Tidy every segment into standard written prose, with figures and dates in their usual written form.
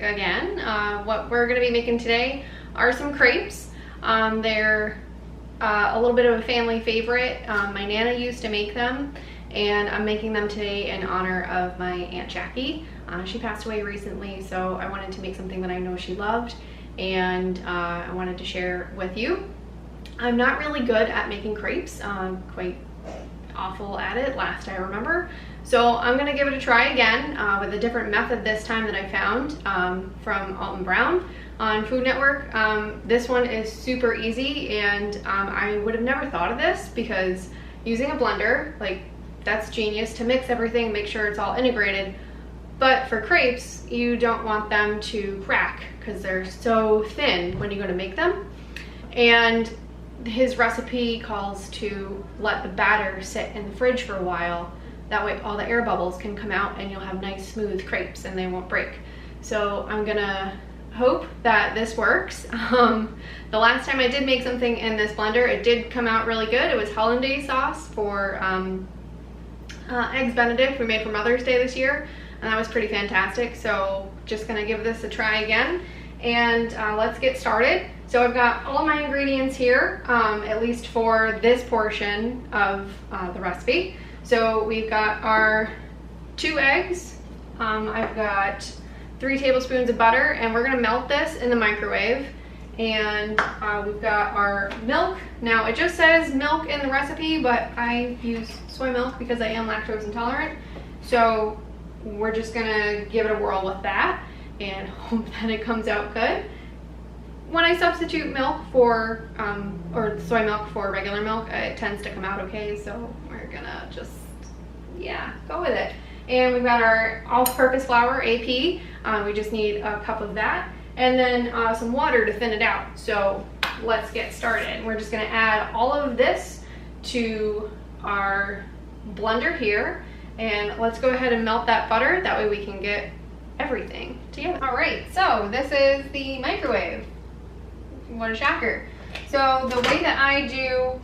again. What we're gonna be making today are some crepes. They're a little bit of a family favorite. My Nana used to make them, and I'm making them today in honor of my Aunt Jackie. She passed away recently, so I wanted to make something that I know she loved, and I wanted to share with you. I'm not really good at making crepes. Quite awful at it last I remember. So I'm gonna give it a try again with a different method this time that I found from Alton Brown on Food Network. This one is super easy, and I would have never thought of this because using a blender, like, that's genius to mix everything, make sure it's all integrated. But for crepes, you don't want them to crack because they're so thin when you go to make them. And his recipe calls to let the batter sit in the fridge for a while. That way all the air bubbles can come out and you'll have nice smooth crepes and they won't break. So I'm gonna hope that this works. The last time I did make something in this blender, it did come out really good. It was hollandaise sauce for Eggs Benedict we made for Mother's Day this year, and that was pretty fantastic. So just gonna give this a try again, and let's get started. So I've got all of my ingredients here, at least for this portion of the recipe. So we've got our 2 eggs, I've got 3 tablespoons of butter, and we're gonna melt this in the microwave. And we've got our milk. Now it just says milk in the recipe, but I use soy milk because I am lactose intolerant. So we're just gonna give it a whirl with that and hope that it comes out good. When I substitute milk for, or soy milk for regular milk, it tends to come out okay, so we're gonna just, yeah, go with it. And we've got our all-purpose flour, AP. We just need a cup of that. And then some water to thin it out. So let's get started. We're just gonna add all of this to our blender here. And let's go ahead and melt that butter. That way we can get everything together. All right, so this is the microwave. What a shocker. So the way that I do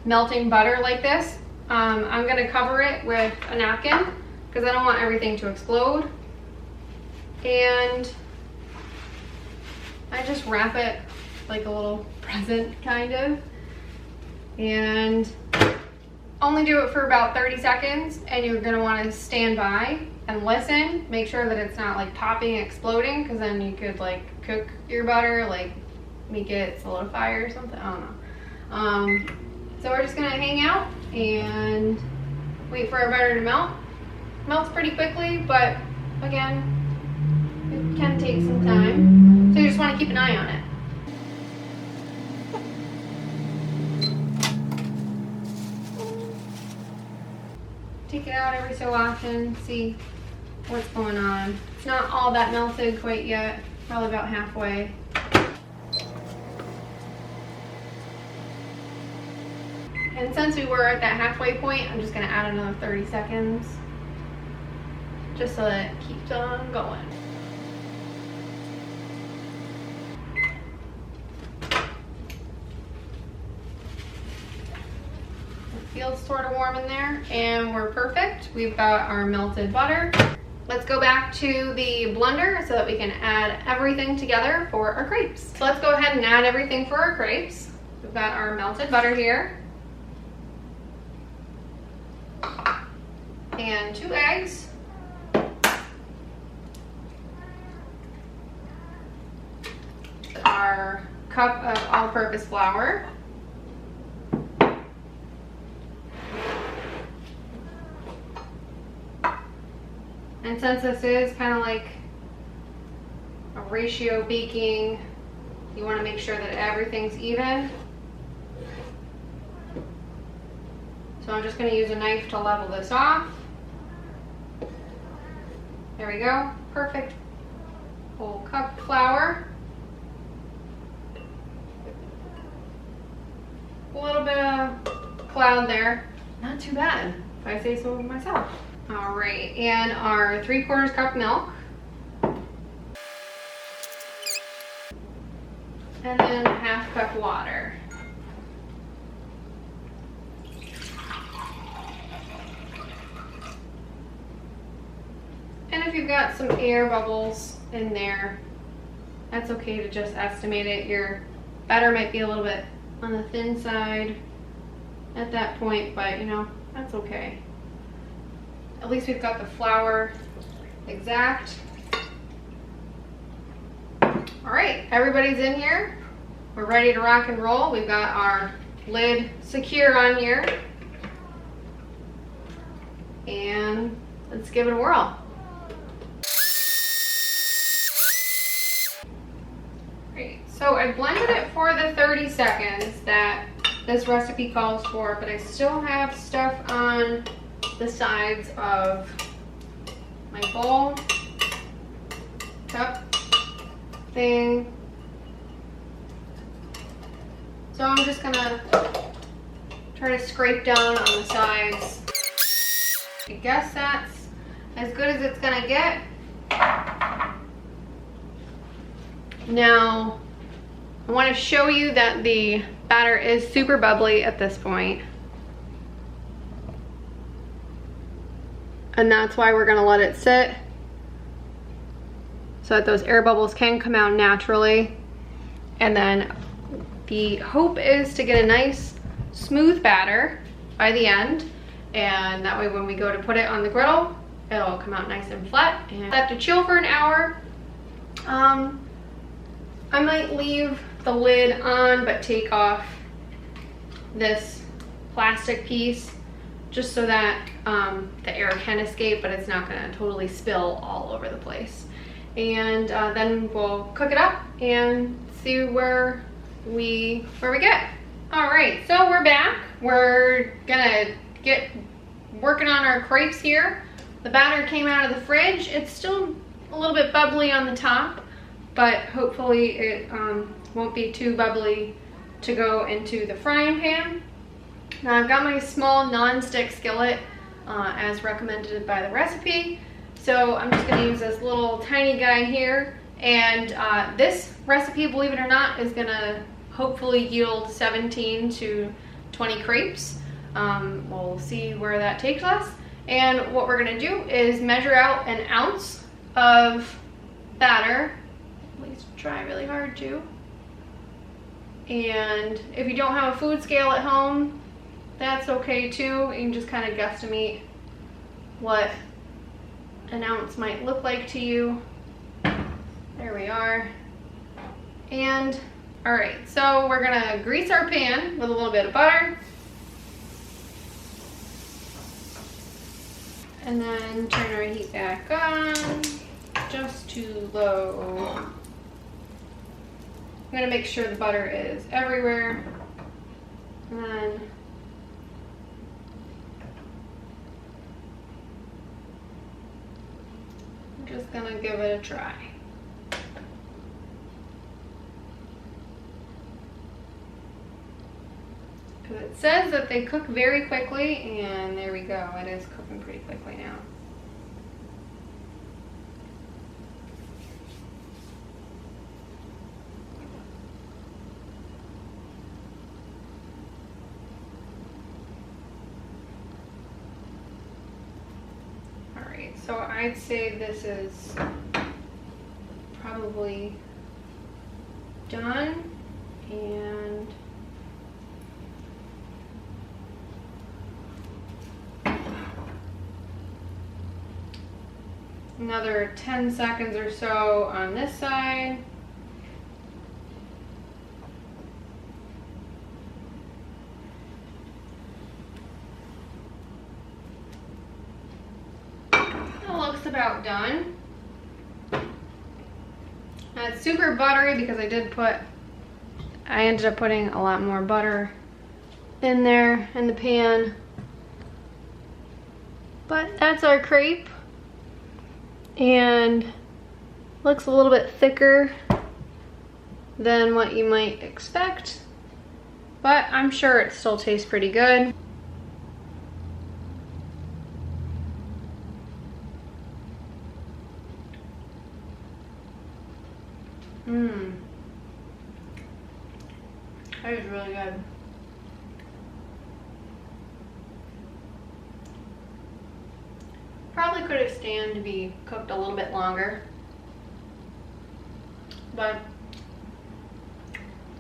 melting butter like this, I'm gonna cover it with a napkin because I don't want everything to explode. And I just wrap it like a little present, kind of. And only do it for about 30 seconds, and you're gonna wanna stand by and listen. Make sure that it's not like popping, exploding, because then you could like cook your butter, like make it solidify or something, I don't know. So we're just gonna hang out and wait for our butter to melt. Melts pretty quickly, but again, it can take some time. So you just want to keep an eye on it. Take it out every so often, see what's going on. It's not all that melted quite yet, probably about halfway. And since we were at that halfway point, I'm just going to add another 30 seconds just so that it keeps on going. Feels sort of warm in there, and we're perfect. We've got our melted butter. Let's go back to the blender so that we can add everything together for our crepes. So let's go ahead and add everything for our crepes. We've got our melted butter here, and 2 eggs, our cup of all-purpose flour, and since this is kind of like a ratio baking, you want to make sure that everything's even. So I'm just going to use a knife to level this off. There we go, perfect. Whole cup of flour. A little bit of cloud there, not too bad if I say so myself. All right, and our 3/4 cup milk. And then 1/2 cup water. And if you've got some air bubbles in there. That's okay to just estimate it. Your batter might be a little bit on the thin side at that point, but you know, that's okay. At least we've got the flour exact. All right, everybody's in here. We're ready to rock and roll. We've got our lid secure on here. And let's give it a whirl. Great, so I blended it for the 30 seconds that this recipe calls for, but I still have stuff on the sides of my bowl, cup thing. So I'm just gonna try to scrape down on the sides. I guess that's as good as it's gonna get. Now, I want to show you that the batter is super bubbly at this point. And that's why we're gonna let it sit so that those air bubbles can come out naturally. And then the hope is to get a nice smooth batter by the end, and that way when we go to put it on the griddle, it'll come out nice and flat. And let it chill for an hour. I might leave the lid on but take off this plastic piece just so that the air can escape, but it's not gonna totally spill all over the place. And then we'll cook it up and see where we get. All right, so we're back. We're gonna get working on our crepes here. The batter came out of the fridge. It's still a little bit bubbly on the top, but hopefully it won't be too bubbly to go into the frying pan. Now I've got my small non-stick skillet as recommended by the recipe. So I'm just gonna use this little tiny guy here. And this recipe, believe it or not, is gonna hopefully yield 17 to 20 crepes. We'll see where that takes us. And what we're gonna do is measure out an ounce of batter. Please try really hard too. And if you don't have a food scale at home, that's okay too. You can just kind of guesstimate what an ounce might look like to you. There we are. And all right, so we're gonna grease our pan with a little bit of butter. And then turn our heat back on, just to low. I'm gonna make sure the butter is everywhere. And then I'm just gonna give it a try. It says that they cook very quickly, and there we go. It is cooking pretty quickly now. All right, so I'd say this is probably done, and another 10 seconds or so on this side. That looks about done. Now it's super buttery because I ended up putting a lot more butter in there in the pan. But that's our crepe. And looks a little bit thicker than what you might expect, but I'm sure it still tastes pretty good. That is really good. Probably could have stand to be cooked a little bit longer, but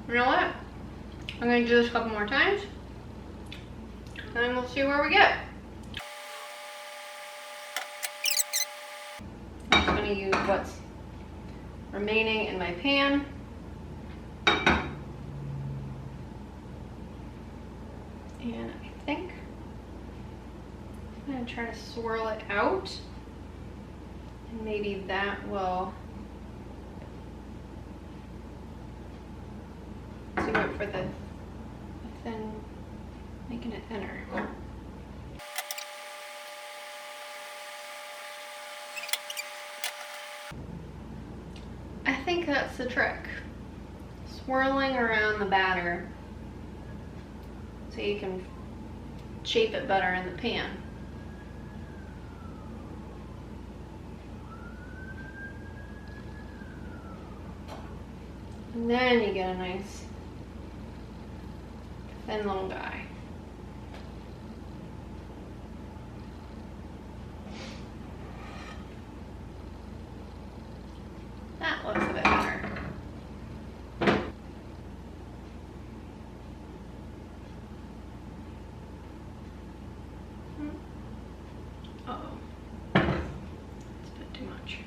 you know what? I'm gonna do this a couple more times and we'll see where we get. I'm just gonna use what's remaining in my pan. And I think I'm gonna try to swirl it out, and maybe that will do it for the thin, making it thinner. I think that's the trick. Swirling around the batter so you can shape it better in the pan. And then you get a nice thin little guy. That looks a bit better. Uh-oh. It's a bit too much.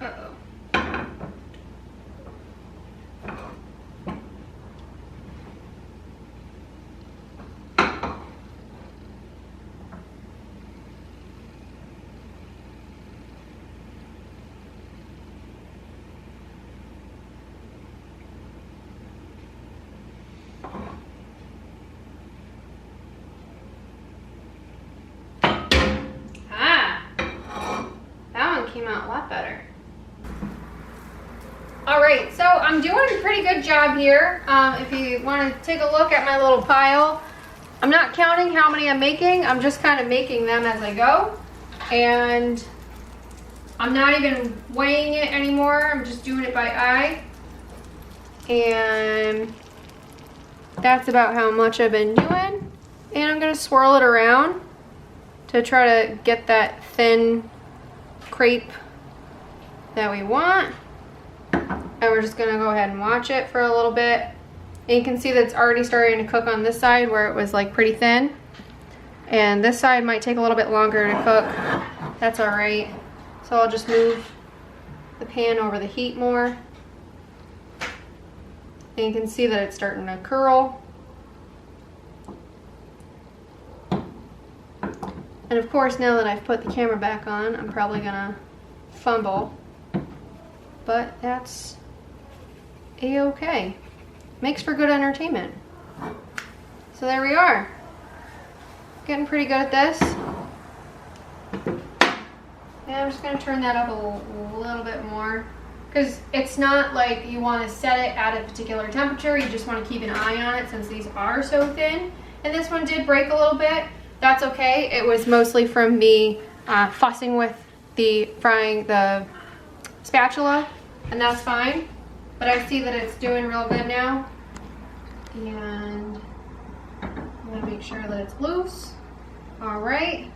Uh-oh. Came out a lot better. All right, so I'm doing a pretty good job here. If you want to take a look at my little pile, I'm not counting how many I'm making. I'm just kind of making them as I go. And I'm not even weighing it anymore. I'm just doing it by eye. And that's about how much I've been doing. And I'm gonna swirl it around to try to get that thin crepe that we want. And we're just gonna go ahead and watch it for a little bit. And you can see that it's already starting to cook on this side where it was like pretty thin. And this side might take a little bit longer to cook. That's all right. So I'll just move the pan over the heat more. And you can see that it's starting to curl. And of course, now that I've put the camera back on, I'm probably gonna fumble. But that's a-okay. Makes for good entertainment. So there we are. Getting pretty good at this. And I'm just gonna turn that up a little bit more, because it's not like you want to set it at a particular temperature. You just want to keep an eye on it since these are so thin. And this one did break a little bit. That's okay. It was mostly from me fussing with frying the spatula, and that's fine. But I see that it's doing real good now. And I'm gonna make sure that it's loose. All right.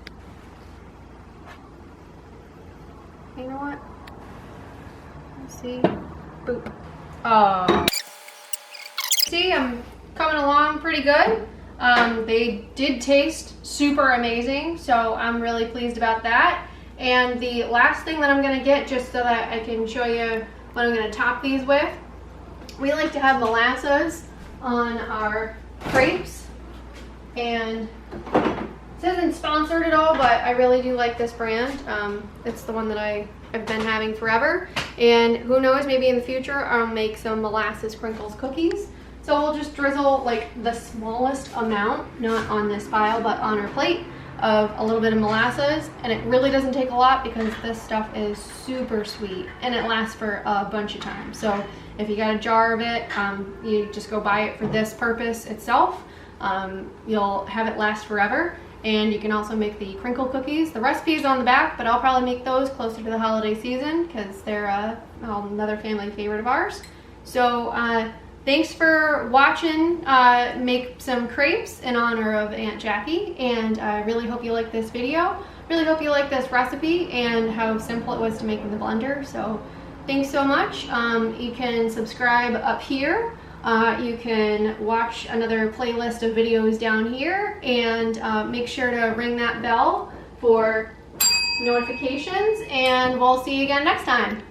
You know what? Let's see. Boop. Oh. See, I'm coming along pretty good. They did taste super amazing, so I'm really pleased about that. And the last thing that I'm gonna get, just so that I can show you what I'm gonna top these with, we like to have molasses on our crepes, and this isn't sponsored at all, but I really do like this brand. It's the one that I've been having forever, and who knows, maybe in the future I'll make some molasses crinkles cookies. So we'll just drizzle like the smallest amount, not on this file, but on our plate, of a little bit of molasses. And it really doesn't take a lot because this stuff is super sweet and it lasts for a bunch of time. So if you got a jar of it, you just go buy it for this purpose itself. You'll have it last forever. And you can also make the crinkle cookies. The recipe is on the back, but I'll probably make those closer to the holiday season because they're another family favorite of ours. So thanks for watching make some crepes in honor of Aunt Jackie, and I really hope you like this video. Really hope you like this recipe and how simple it was to make in the blender. So thanks so much. You can subscribe up here. You can watch another playlist of videos down here, and make sure to ring that bell for notifications, and we'll see you again next time.